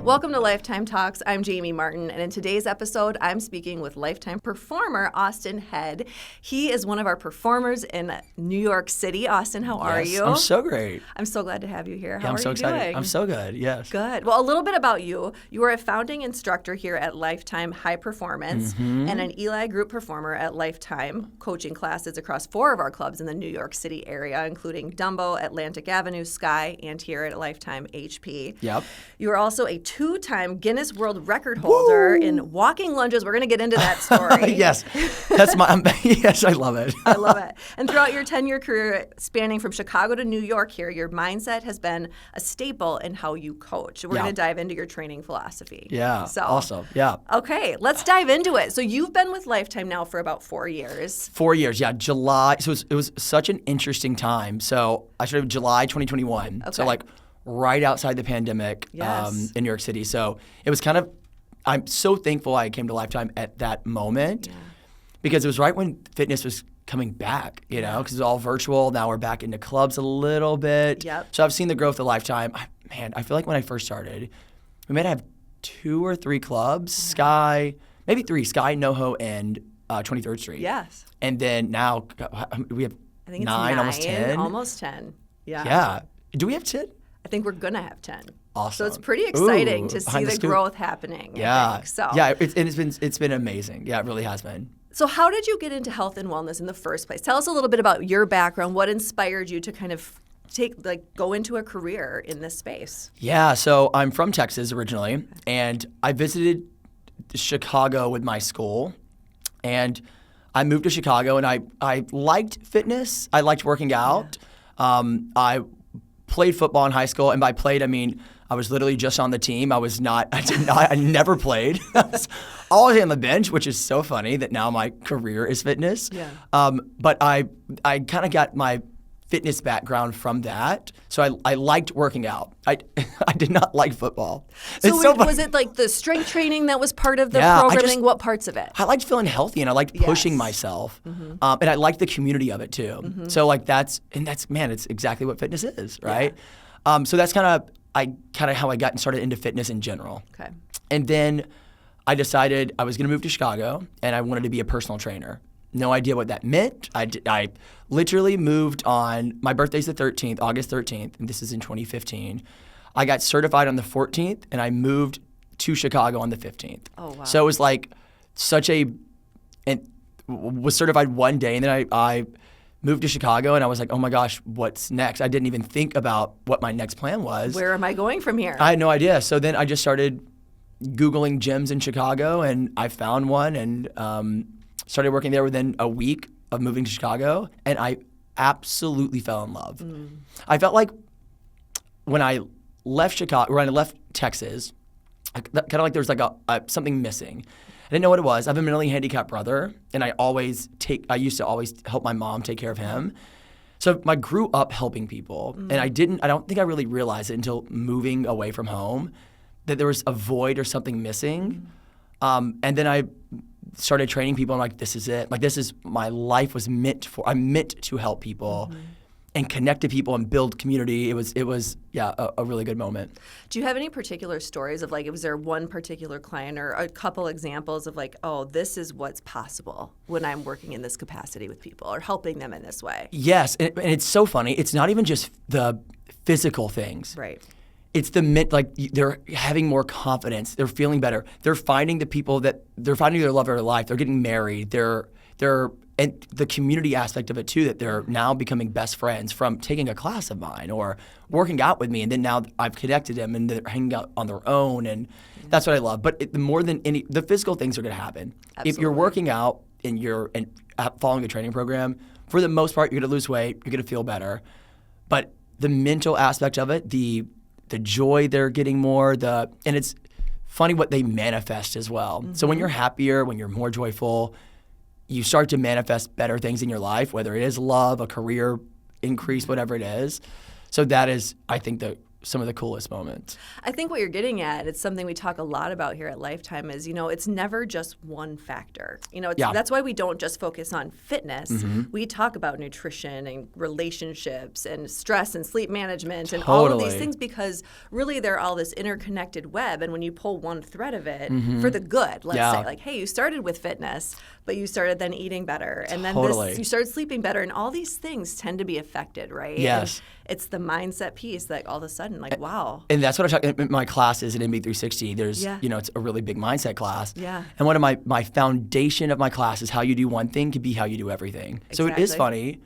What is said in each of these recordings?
Welcome to Lifetime Talks. I'm Jamie Martin, and in today's episode, I'm speaking with Lifetime performer Austin Head. He is one of our performers in New York City. Austin, how are you? I'm so great. I'm so glad to have you here. How I'm are so you excited. doing? I'm so good, yes. Good. Well, a little bit about you. You are a founding instructor here at Lifetime High Performance and an Eli Group performer at Lifetime, coaching classes across 4 of our clubs in the New York City area, including Dumbo, Atlantic Avenue, Sky, and here at Lifetime HP. Yep. You are also a 2-time Guinness World Record Holder in walking lunges. We're going to get into that story. Yes. That's yes, I love it. I love it. And throughout your 10-year career spanning from Chicago to New York here, your mindset has been a staple in how you coach. We're going to dive into your training philosophy. Yeah. So, awesome. Yeah. Okay, let's dive into it. So you've been with Lifetime now for about 4 years. 4 years, yeah. July. So it was such an interesting time. So I started July 2021. Okay. So right outside the pandemic Yes. in New York City. So it was kind of, I'm so thankful I came to Lifetime at that moment because it was right when fitness was coming back, you know, because it was all virtual. Now we're back into clubs a little bit. Yep. So I've seen the growth of Lifetime. I feel like when I first started, we might have 2 or 3 clubs, Sky, maybe 3, Sky, NoHo, and 23rd Street. Yes. And then now we have I think it's 9, almost 10. Almost 10. Yeah. Yeah. Do we have 10? I think we're going to have 10. Awesome. So it's pretty exciting to see behind the the scoop. growth happening. Yeah. I think. So. Yeah, it's been amazing. Yeah, it really has been. So how did you get into health and wellness in the first place? Tell us a little bit about your background. What inspired you to kind of go into a career in this space? Yeah, so I'm from Texas originally, and I visited Chicago with my school, and I moved to Chicago, and I liked fitness. I liked working out. I played football in high school, and by played I mean I was literally just on the team. I never played. I was always on the bench, which is so funny that now my career is fitness. Yeah. But I kind of got my fitness background from that. So I liked working out. I did not like football. Was it like the strength training that was part of the programming? What parts of it? I liked feeling healthy, and I liked pushing myself. And I liked the community of it too. So that's it's exactly what fitness is, right? Yeah. So that's kind of how I got started into fitness in general. Okay. And then I decided I was going to move to Chicago, and I wanted to be a personal trainer. No idea what that meant. I literally moved on, my birthday's the 13th, August 13th, and this is in 2015. I got certified on the 14th, and I moved to Chicago on the 15th. Oh, wow. So it was like was certified one day, and then I moved to Chicago, and I was like, oh my gosh, what's next? I didn't even think about what my next plan was. Where am I going from here? I had no idea. So then I just started Googling gyms in Chicago, and I found one, and started working there within a week of moving to Chicago, and I absolutely fell in love. I felt like when I left Texas, kind of like there was like something missing. I didn't know what it was. I have a mentally handicapped brother, and I used to always help my mom take care of him. So I grew up helping people, and I don't think I really realized it until moving away from home that there was a void or something missing. And then I started training people. I'm like, this is it. Like, this is my life was meant for. I'm meant to help people and connect to people and build community. It was a really good moment. Do you have any particular stories of was there one particular client or a couple examples of this is what's possible when I'm working in this capacity with people or helping them in this way? Yes, and it's so funny. It's not even just the physical things. Right. It's they're having more confidence. They're feeling better. They're finding they're finding their love of their life. They're getting married. And the community aspect of it too, that they're now becoming best friends from taking a class of mine or working out with me. And then now I've connected them and they're hanging out on their own. And that's what I love. But more than the physical things are going to happen. Absolutely. If you're working out and following a training program, for the most part, you're going to lose weight. You're going to feel better. But the mental aspect of it, the joy they're getting more, and it's funny what they manifest as well. So when you're happier, when you're more joyful, you start to manifest better things in your life, whether it is love, a career increase, whatever it is. So that is, I think, the some of the coolest moments. I think what you're getting at, it's something we talk a lot about here at Lifetime is, it's never just one factor. That's why we don't just focus on fitness. We talk about nutrition and relationships and stress and sleep management and all of these things, because really they're all this interconnected web. And when you pull one thread of it for the good, let's say, like, hey, you started with fitness, but you started then eating better, and then you started sleeping better, and all these things tend to be affected, right? Yes. And it's the mindset piece that all of a sudden, like, wow. And that's what I talk in my classes at MB360. There's, it's a really big mindset class. Yeah. And one of my foundation of my class is how you do one thing can be how you do everything. Exactly. So it is funny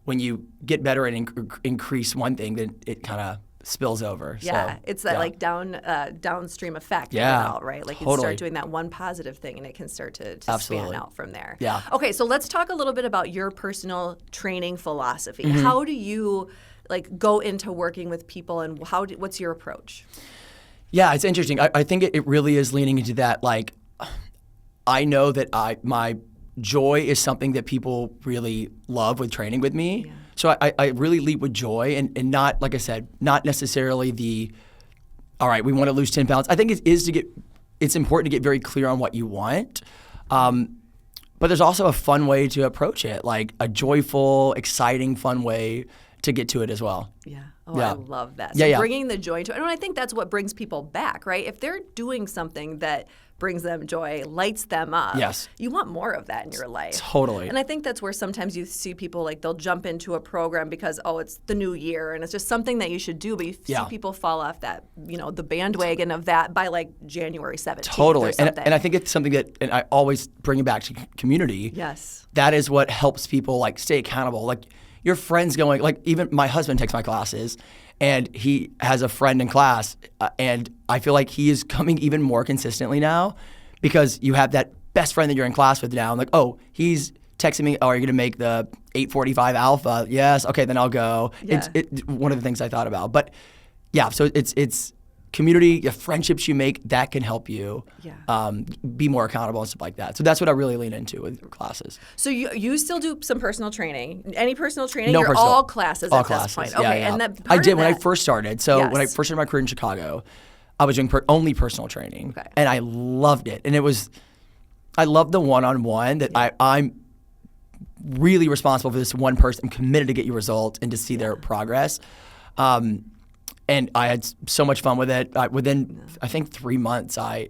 when you get better and increase one thing, then it kind of spills over. Yeah, so, it's that like downstream effect. Right? Like you start doing that one positive thing, and it can start to span out from there. Yeah. Okay, so let's talk a little bit about your personal training philosophy. How do you go into working with people, and what's your approach? Yeah, it's interesting. I think it really is leaning into that. Like, I know that my joy is something that people really love with training with me. Yeah. So I really lead with joy and not, like I said, not necessarily all right, we want to lose 10 pounds. I think it's important to get very clear on what you want. But there's also a fun way to approach it, like a joyful, exciting, fun way to get to it as well. Yeah. Oh, yeah. I love that. So bringing the joy to it. And I think that's what brings people back, right? If they're doing something that brings them joy, lights them up, you want more of that in your life. Totally. And I think that's where sometimes you see people, they'll jump into a program because, it's the new year and it's just something that you should do, but you see people fall off that, the bandwagon of that by January 17th. Totally. And I think it's something that, and I always bring it back to community. Yes. That is what helps people stay accountable. Your friends going, even my husband takes my classes, and he has a friend in class, and I feel like he is coming even more consistently now because you have that best friend that you're in class with now. I'm he's texting me, are you going to make the 845 alpha? Yes. Okay, then I'll go. Yeah. It's one of the things I thought about. But yeah, so it's community, the friendships you make, that can help you be more accountable and stuff like that. So that's what I really lean into with classes. So you still do some personal training? Any personal training? No personal. All classes all at classes. this point? Okay, yeah. and that I did when that, I first started. So when I first started my career in Chicago, I was doing only personal training. Okay. And I loved it. And I loved the one-on-one that I'm really responsible for this one person. I'm committed to get you results and to see their progress. And I had so much fun with it. Within, I think, 3 months, I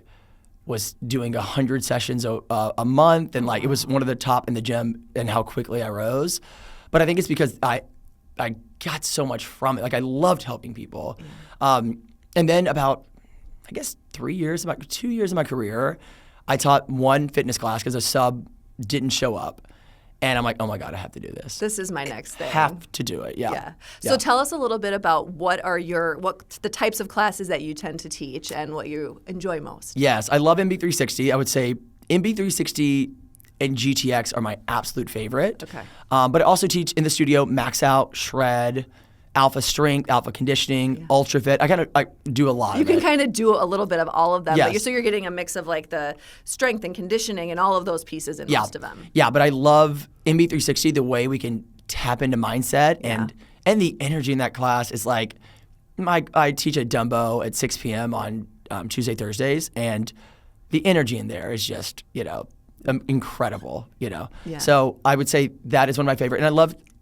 was doing 100 sessions a month, and it was one of the top in the gym and how quickly I rose. But I think it's because I got so much from it. I loved helping people. And then about, I guess, 2 years of my career, I taught one fitness class because a sub didn't show up. And I'm like, oh my God, I have to do this. This is my next thing. Have to do it, yeah. So tell us a little bit about what the types of classes that you tend to teach and what you enjoy most. Yes, I love MB360. I would say MB360 and GTX are my absolute favorite. Okay. But I also teach in the studio Max Out, Shred, Alpha Strength, Alpha Conditioning, Ultra Fit. I do a lot of it. You can kind of do a little bit of all of them. Yes. But so you're getting a mix of the strength and conditioning and all of those pieces in most of them. Yeah, but I love MB360, the way we can tap into mindset and the energy in that class is I teach at Dumbo at 6 p.m. on Tuesday, Thursdays, and the energy in there is just, incredible, Yeah. So I would say that is one of my favorite. And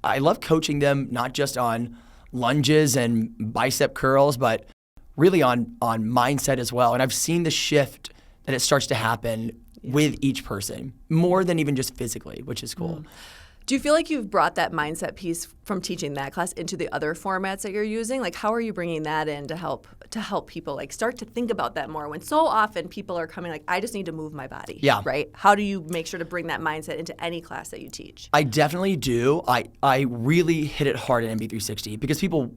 I love coaching them not just on lunges and bicep curls, but really on mindset as well. And I've seen the shift that it starts to happen with each person, more than even just physically, which is cool. Do you feel like you've brought that mindset piece from teaching that class into the other formats that you're using? How are you bringing that in to help people start to think about that more, when so often people are coming I just need to move my body. Yeah. Right? How do you make sure to bring that mindset into any class that you teach? I definitely do. I really hit it hard at MB360 because people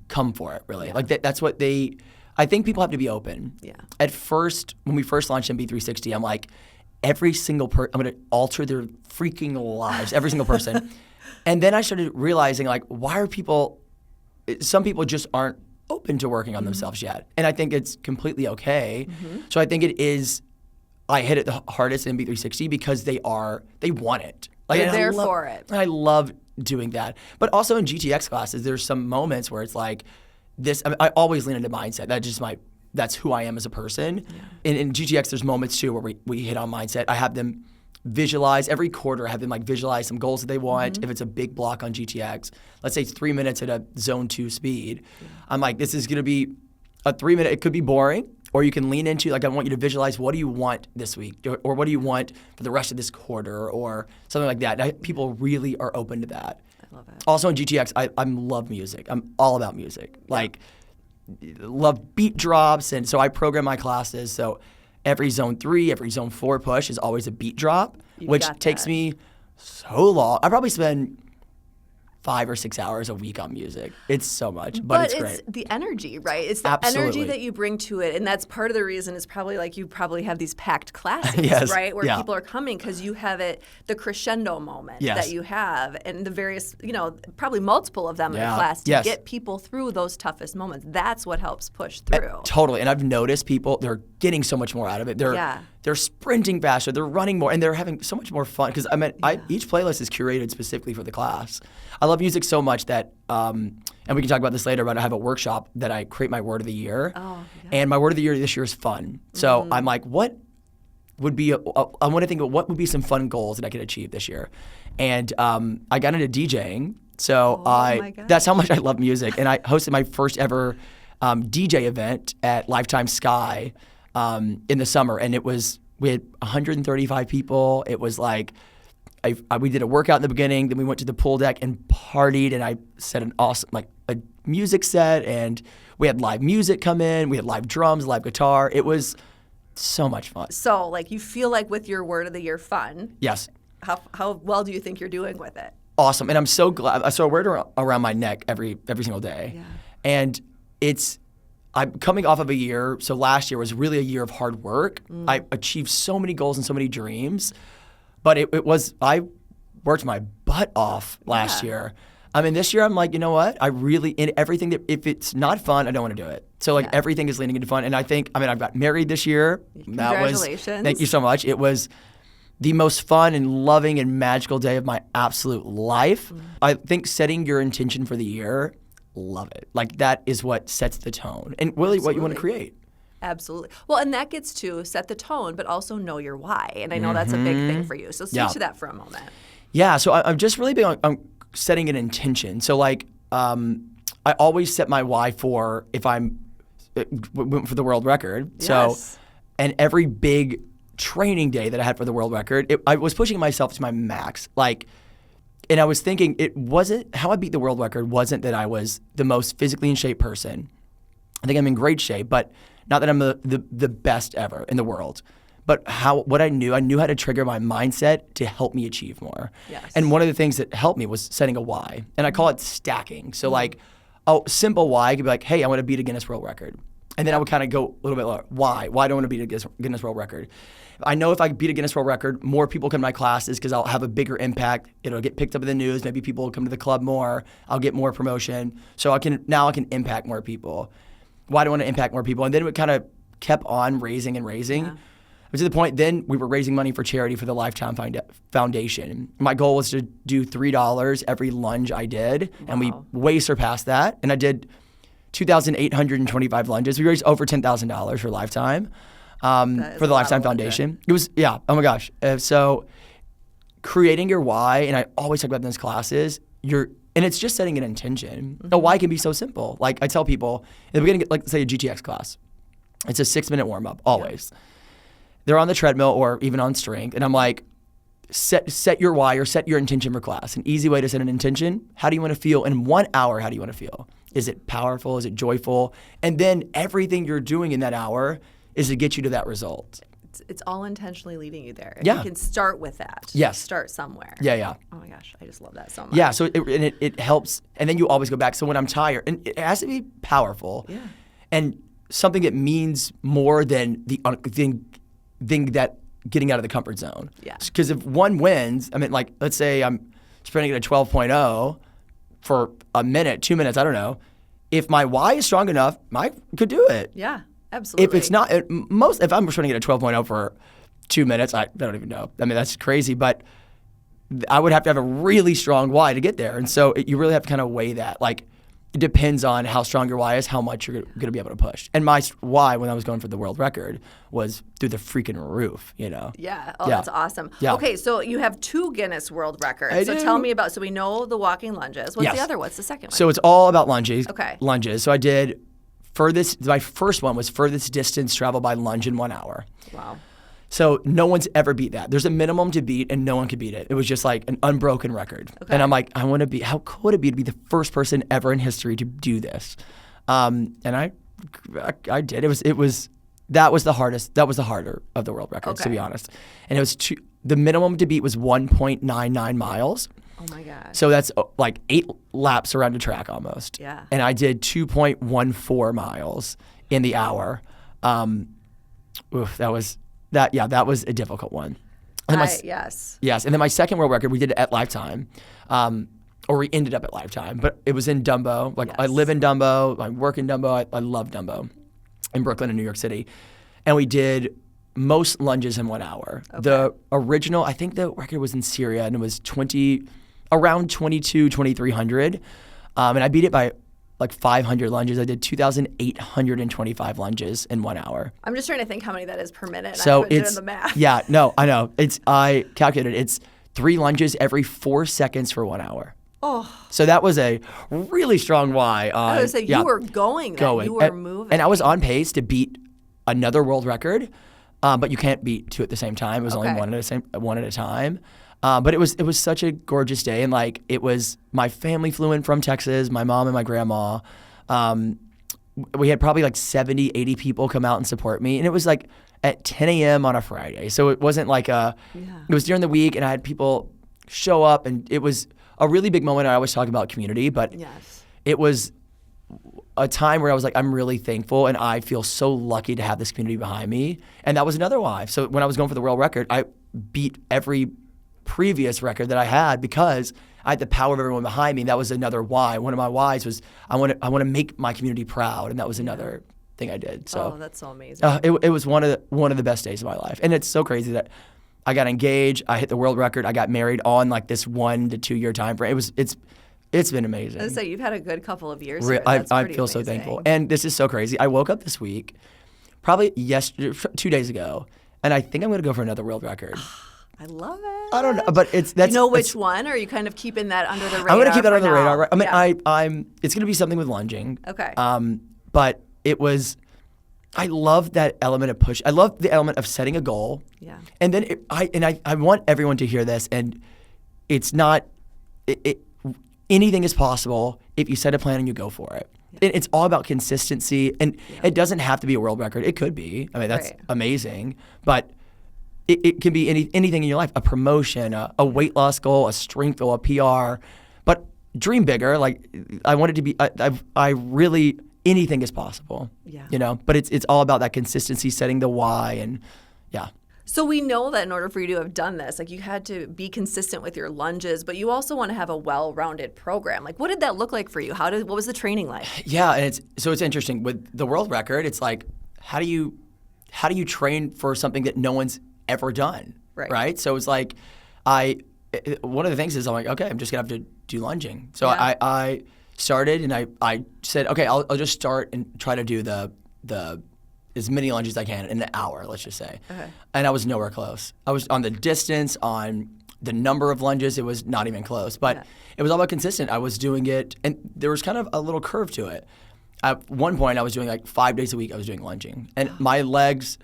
come for it, really. Yeah. That's what I think people have to be open. Yeah. At first, when we first launched MB360, I'm like, every single person, I'm going to alter their freaking lives, every single person. And then I started realizing, why are some people just aren't open to working on themselves yet. And I think it's completely okay. So I think I hit it the hardest in MB360 because they want it. They're there for it. I love doing that. But also in GTX classes, there's some moments where it's I always lean into mindset. That's who I am as a person. Yeah. In GTX, there's moments too where we hit on mindset. I have them visualize every quarter. I have them like visualize some goals that they want. If it's a big block on GTX, let's say it's 3 minutes at a zone 2 speed. I'm like, this is going to be a 3 minute. It could be boring, or you can lean into like, I want you to visualize what do you want this week, or what do you want for the rest of this quarter, or something like that. People really are open to that. I love it. Also in GTX, I love music. I'm all about music. Like, love beat drops, and so I program my classes. So every zone 3, every zone 4 push is always a beat drop, which takes me so long. I probably spend 5 or 6 hours a week on music. It's so much, but it's great. It's the energy, right? It's the energy that you bring to it, and that's part of the reason is probably like you probably have these packed classes, right? Where people are coming because you have the crescendo moment that you have, and the various, probably multiple of them in a class to get people through those toughest moments. That's what helps push through. Totally, and I've noticed people, they're getting so much more out of it. They're sprinting faster, they're running more, and they're having so much more fun. Because each playlist is curated specifically for the class. I love music so much that, and we can talk about this later, but I have a workshop that I create my word of the year. And my word of the year this year is fun. So I'm like, what would be, I want to think of what would be some fun goals that I could achieve this year. And I got into DJing. So that's how much I love music. And I hosted my first ever DJ event at Lifetime Sky in the summer, and we had 135 people. It was like we did a workout in the beginning, then we went to the pool deck and partied, and I set an awesome a music set, and we had live music come in, we had live drums, live guitar. It was so much fun. So you feel like with your word of the year fun. Yes. How well do you think you're doing with it? Awesome, and I'm so glad. So I wear it around my neck every single day, and I'm coming off of a year, so last year was really a year of hard work. I achieved so many goals and so many dreams, but I worked my butt off last year. I mean, this year I'm like, you know what? In everything if it's not fun, I don't want to do it. So everything is leaning into fun, and I got married this year. Congratulations. Thank you so much. It was the most fun and loving and magical day of my absolute life. I think setting your intention for the year, love it. Like, that is what sets the tone and really what you want to create. Absolutely. Well, and that gets to set the tone, but also know your why. And I know that's a big thing for you. So speak to that for a moment. Yeah. So I'm just really big on setting an intention. So I always set my why for if went for the world record. Yes. So, and every big training day that I had for the world record, I was pushing myself to my max. And I was thinking, it wasn't how I beat the world record wasn't that I was the most physically in shape person. I think I'm in great shape, but not that I'm the best ever in the world. But what I knew how to trigger my mindset to help me achieve more. Yes. And one of the things that helped me was setting a why. And I call it stacking. So simple why could be like, hey, I want to beat a Guinness World Record. And then I would kind of go a little bit lower. Why? Why do I want to beat a Guinness World Record? I know if I beat a Guinness World Record, more people come to my classes because I'll have a bigger impact. It'll get picked up in the news. Maybe people will come to the club more. I'll get more promotion. So I can impact more people. Why do I want to impact more people? And then it kind of kept on raising and raising. Yeah. To the point then we were raising money for charity for the Lifetime Foundation. My goal was to do $3 every lunge I did, and we way surpassed that. And I did 2,825 lunges. We raised over $10,000 for Lifetime. For the Lifetime Foundation. It was, oh my gosh. So creating your why, and I always talk about in these classes, and it's just setting an intention. A why can be so simple. Like I tell people, in the beginning, like say a GTX class, it's a 6-minute warm-up, always. Yeah. They're on the treadmill or even on strength, and I'm like, set your why or set your intention for class. An easy way to set an intention, how do you want to feel in 1 hour? How do you want to feel? Is it powerful? Is it joyful? And then everything you're doing in that hour is to get you to that result. It's all intentionally leading you there. Yeah. You can start with that. Yes. Start somewhere. Yeah. Oh my gosh, I just love that so much. Yeah, so it helps. And then you always go back. So when I'm tired, and it has to be powerful. Yeah. And something that means more than the thing that getting out of the comfort zone. Yeah. Because if one wins, let's say I'm sprinting at a 12.0 for a minute, 2 minutes, I don't know. If my why is strong enough, I could do it. Yeah. Absolutely. If it's not, if I'm trying to get a 12.0 for 2 minutes, I don't even know. That's crazy, but I would have to have a really strong why to get there. And so you really have to kind of weigh that. Like, it depends on how strong your why is, how much you're going to be able to push. And my why when I was going for the world record was through the freaking roof, Yeah. Oh, that's awesome. Yeah. Okay, so you have 2 Guinness World Records. I so do. tell me about, so we know the walking lunges. What's Yes. the other? What's the second one? So it's all about lunges. Okay. Lunges. So I did my first one was furthest distance traveled by lunge in 1 hour. Wow. So no one's ever beat that. There's a minimum to beat, and no one could beat it. It was just like an unbroken record. Okay. And I'm like, how cool would it be to be the first person ever in history to do this? And I did. That was the hardest. That was the harder of the world records, to be honest. And it was the minimum to beat was 1.99 miles. Oh my gosh. So that's like 8 laps around a track almost. Yeah. And I did 2.14 miles in the hour. That was a difficult one. And Yes. Yes. And then my second world record, we did it at Lifetime. Or we ended up at Lifetime, but it was in Dumbo. Like, I live in Dumbo, I work in Dumbo, I love Dumbo, in Brooklyn and New York City. And we did most lunges in 1 hour. Okay. The original, I think the record was in Syria, and it was around 2,300. And I beat it by like 500 lunges. I did 2,825 lunges in 1 hour. I'm just trying to think how many that is per minute. So I haven't done the math. Yeah, no, I know. I calculated it's 3 lunges every 4 seconds for 1 hour. Oh. So that was a really strong why. I was going to say, you were going. You were moving. And I was on pace to beat another world record, but you can't beat 2 at the same time. It was only one at a time. But it was such a gorgeous day, and like it was, my family flew in from Texas, my mom and my grandma. We had probably like 70, 80 people come out and support me, and it was like at 10 a.m. on a Friday. So it wasn't like it was during the week, and I had people show up, and it was a really big moment. I always talk about community, but it was a time where I was like, I'm really thankful, and I feel so lucky to have this community behind me. And that was another why. So when I was going for the world record, I beat every previous record that I had because I had the power of everyone behind me. That was another why. One of my whys was I want to make my community proud, and that was another thing I did. So that's so amazing. It was one of the best days of my life, and it's so crazy that I got engaged, I hit the world record, I got married on like this 1 to 2 year time frame. It's been amazing. I was say, you've had a good couple of years here. I feel so thankful, and this is so crazy. I woke up this week, probably 2 days ago, and I think I'm going to go for another world record. I love it. I don't know, but that's. You know which one, or are you kind of keeping that under the radar? I'm going to keep that under the radar. Right? I mean, Yeah. It's going to be something with lunging. Okay. But it was. I love that element of push. I love the element of setting a goal. Yeah. And then I want everyone to hear this, and it's not. Anything is possible if you set a plan and you go for it. Yeah. It's all about consistency, and it doesn't have to be a world record. It could be. I mean, that's amazing, but. It can be anything in your life, a promotion, a weight loss goal, a strength goal, a PR, but dream bigger. Like I want it to be, I really, anything is possible, but it's all about that consistency, setting the why, and So we know that in order for you to have done this, like you had to be consistent with your lunges, but you also want to have a well-rounded program. Like what did that look like for you? What was the training like? Yeah, and it's interesting with the world record. It's like, how do you train for something that no one's ever done, right? So it's like, one of the things is I'm like, okay, I'm just gonna have to do lunging. So I started, and I said, okay, I'll just start and try to do the as many lunges as I can in an hour, let's just say. Okay. And I was nowhere close. I was on the distance, on the number of lunges, it was not even close. But it was all about consistent. I was doing it, and there was kind of a little curve to it. At one point, I was doing like 5 days a week. I was doing lunging, and my legs.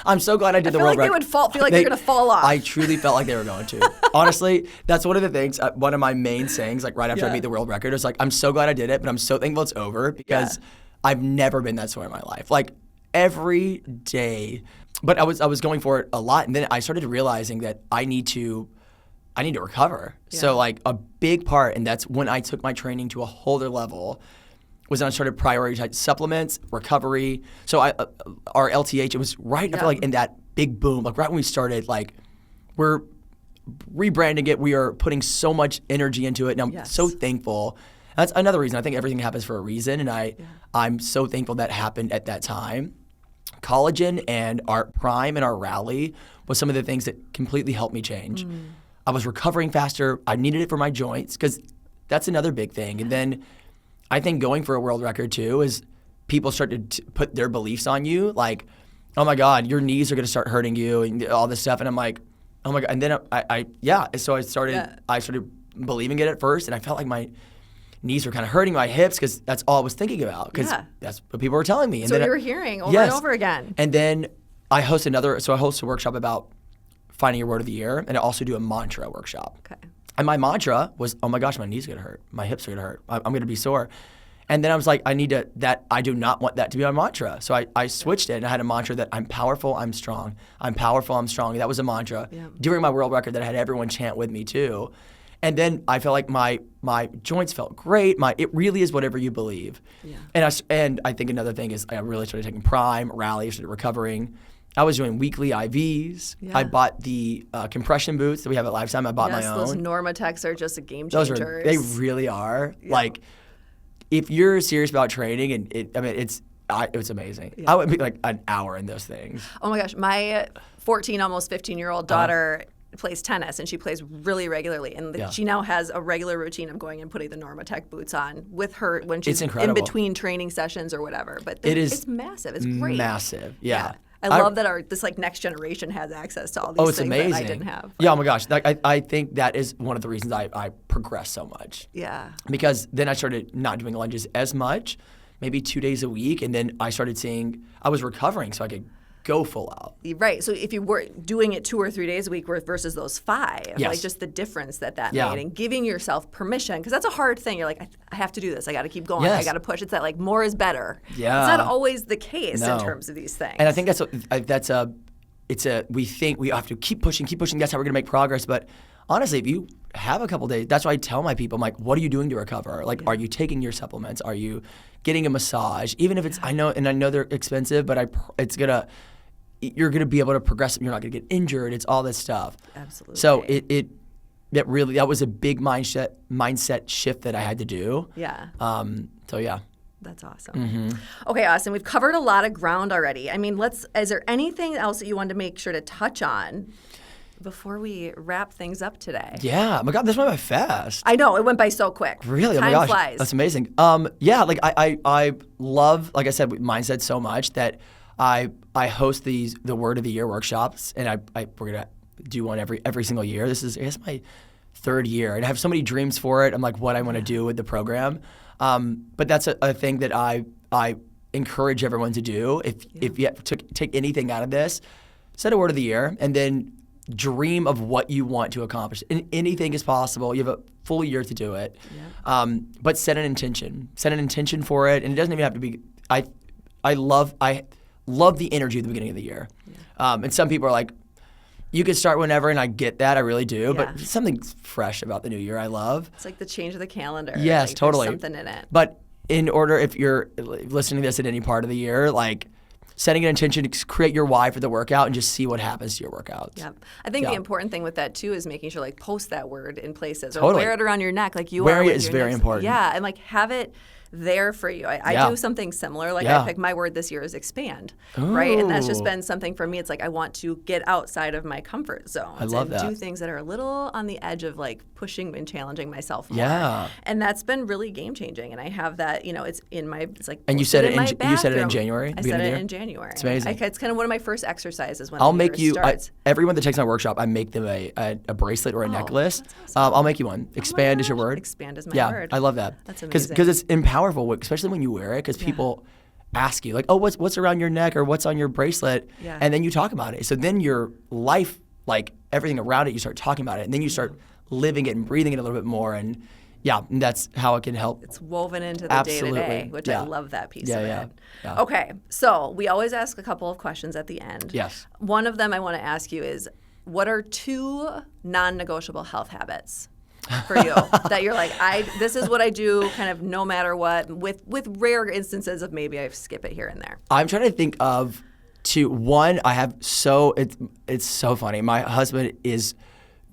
I'm so glad I did the world record. I feel like they're going to fall off. I truly felt like they were going to. Honestly, that's one of the things, one of my main sayings, like right after I beat the world record, is like, I'm so glad I did it, but I'm so thankful it's over because I've never been that sore in my life. Like every day. But I was going for it a lot, and then I started realizing that I need to recover. Yeah. So like a big part, and that's when I took my training to a whole other level, was when I started prioritizing supplements, recovery. So our LTH, it was right after like in that big boom, like right when we started, like we're rebranding it. We are putting so much energy into it, and I'm so thankful. That's another reason. I think everything happens for a reason, and I'm so thankful that happened at that time. Collagen and our Prime and our Rally was some of the things that completely helped me change. I was recovering faster. I needed it for my joints because that's another big thing. And then I think going for a world record too is people start to put their beliefs on you, like, oh my God, your knees are going to start hurting you and all this stuff. And I'm like, oh my God. And then so I started believing it at first, and I felt like my knees were kind of hurting, my hips, because that's all I was thinking about, because that's what people were telling me. And so then you were hearing over and over again. And then I host a workshop about finding your word of the year, and I also do a mantra workshop. Okay. And my mantra was, oh my gosh, my knees are gonna hurt, my hips are gonna hurt, I'm gonna be sore. And then I was like, I do not want that to be my mantra. So I switched it, and I had a mantra that I'm powerful, I'm strong. I'm powerful, I'm strong. That was a mantra during my world record that I had everyone chant with me too. And then I felt like my joints felt great. It really is whatever you believe. Yeah. And I think another thing is I really started taking Prime, Rally, started recovering. I was doing weekly IVs. Yeah. I bought the compression boots that we have at Lifetime. I bought my own. Those Normatechs are just a game changer. They really are. Yeah. Like, if you're serious about training, and it's amazing. Yeah. I would be like an hour in those things. Oh my gosh, my 14, almost 15-year-old daughter plays tennis, and she plays really regularly. And she now has a regular routine of going and putting the Normatech boots on with her when she's in between training sessions or whatever. But it's massive. It's great. Massive. Yeah. I love that this next generation has access to all these things amazing. that I didn't have. Yeah, oh my gosh. I think that is one of the reasons I progressed so much. Yeah. Because then I started not doing lunges as much, maybe 2 days a week, and then I started seeing I was recovering so I could go full out. Right. So if you were doing it 2 or 3 days a week versus those 5, like just the difference that made, and giving yourself permission, because that's a hard thing. You're like, I have to do this. I got to keep going. I got to push. It's that like more is better. Yeah. It's not always the case in terms of these things. And I think we think we have to keep pushing. That's how we're going to make progress. But honestly, if you have a couple days, that's why I tell my people, I'm like, what are you doing to recover? Like, are you taking your supplements? Are you getting a massage? Even if it's, I know they're expensive, but you're going to be able to progress. You're not going to get injured. It's all this stuff. Absolutely. So that was a big mindset shift that I had to do. Yeah. So yeah. That's awesome. Mm-hmm. Okay, Austin, we've covered a lot of ground already. I mean, is there anything else that you wanted to make sure to touch on before we wrap things up today? Yeah. Oh my God, this went by fast. I know. It went by so quick. Really? Time oh my gosh. flies. That's amazing. Yeah, like I love, like I said, mindset so much that I host the Word of the Year workshops, and we're gonna do one every single year. This is, I guess, my 3rd year, and I have so many dreams for it. I'm like, what I want to do with the program, but that's a thing that I encourage everyone to do. If you have to take anything out of this, set a Word of the Year, and then dream of what you want to accomplish. And anything is possible. You have a full year to do it, but set an intention. Set an intention for it, and it doesn't even have to be. I love the energy at the beginning of the year. Yeah. And some people are like, you can start whenever, and I get that, I really do. Yeah. But something fresh about the new year I love. It's like the change of the calendar. Yes, like, totally. There's something in it. But in order, if you're listening to this at any part of the year, like setting an intention to create your why for the workout and just see what happens to your workouts. Yeah. I think the important thing with that too is making sure like post that word in places or totally. wear it around your neck like you Wearing are. Wearing it is very important. Yeah, and like have it there for you. I do something similar. Like I picked my word this year is expand, right? And that's just been something for me. It's like I want to get outside of my comfort zone and do things that are a little on the edge of like pushing and challenging myself more. Yeah. And that's been really game changing. And I have that, it's in my, it's like. And you said it in January? I said it in January. It's amazing. It's kind of one of my first exercises when I'll make the year starts. Everyone that takes my workshop, I make them a bracelet or a necklace. Awesome. I'll make you one. Expand is your word. Expand is my word. Yeah, I love that. That's amazing. Because it's powerful, especially when you wear it, because people ask you like, oh, what's around your neck or what's on your bracelet, and then you talk about it. So then your life, like everything around it, you start talking about it, and then you start living it and breathing it a little bit more, and that's how it can help. It's woven into the day-to-day, which I love that piece of it. Yeah. Okay, so we always ask a couple of questions at the end. Yes. One of them I want to ask you is, what are 2 non-negotiable health habits for you that you're like, this is what I do kind of no matter what, with rare instances of maybe I skip it here and there? I'm trying to think of 2. One, I have it's so funny. My husband is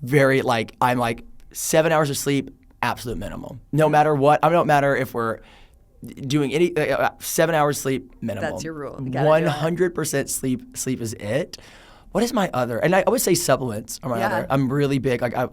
very like, I'm like 7 hours of sleep, absolute minimum. No matter what, I don't matter if we're doing any 7 hours sleep minimum. That's your rule. 100% sleep is it. What is my other? And I always say supplements are my other. I'm really big. Like I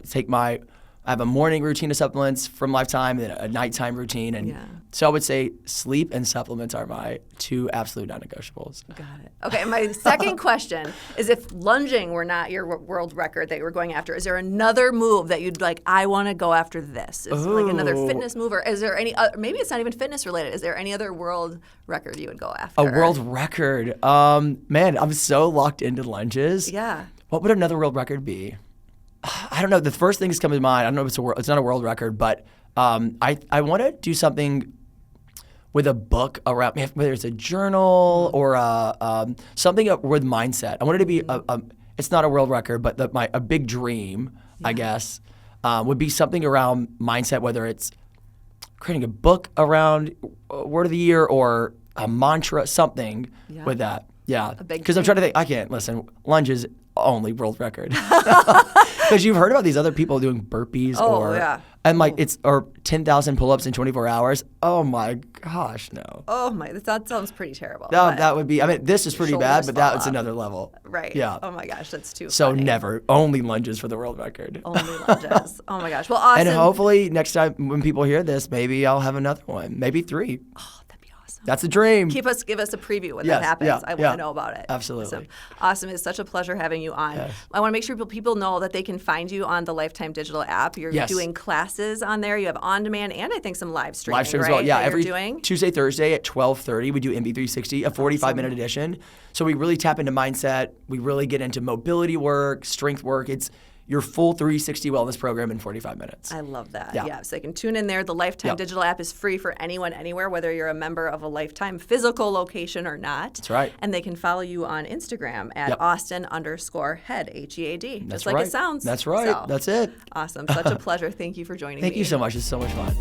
have a morning routine of supplements from Lifetime and a nighttime routine, and So I would say sleep and supplements are my 2 absolute non-negotiables. Got it. Okay, my second question is, if lunging were not your world record that you were going after, is there another move that you'd like, I want to go after this? Is like another fitness move, or is there any other, maybe it's not even fitness related, is there any other world record you would go after? A world record? Man, I'm so locked into lunges. Yeah. What would another world record be? I don't know. The first thing that's coming to mind, I don't know if it's not a world record, but I want to do something with a book around, whether it's a journal or something with mindset. I want it to be it's not a world record, but a big dream, I guess, would be something around mindset, whether it's creating a book around word of the year or a mantra, something with that. Yeah, because I'm trying to think. I can't listen. Lunges only world record. Because you've heard about these other people doing burpees and like it's or 10,000 pull-ups in 24 hours. Oh my gosh, no. Oh my, that sounds pretty terrible. That would be. I mean, this is pretty bad, but that's another level. Right. Yeah. Oh my gosh, that's too. So funny. never only lunges for the world record. Only lunges. Oh my gosh. Well, awesome. And hopefully next time when people hear this, maybe I'll have another one, maybe 3. Oh, that'd be awesome. That's a dream. Give us a preview when that happens. I want to know about it. Absolutely. Awesome. It's such a pleasure having you on. Yes. I want to make sure people know that they can find you on the Lifetime Digital app. You're doing classes on there. You have on-demand and I think some live streaming, live streams right? As well. Yeah, every doing? Tuesday, Thursday at 12:30, we do MB360, a 45-minute edition. So we really tap into mindset. We really get into mobility work, strength work. It's your full 360 wellness program in 45 minutes. I love that. Yeah, so they can tune in there. The Lifetime Digital app is free for anyone, anywhere, whether you're a member of a Lifetime physical location or not. That's right. And they can follow you on Instagram at Austin_head, HEAD. Just like it sounds. That's right. So, that's it. Awesome. Such a pleasure. Thank you for joining me. Thank you so much. It's so much fun.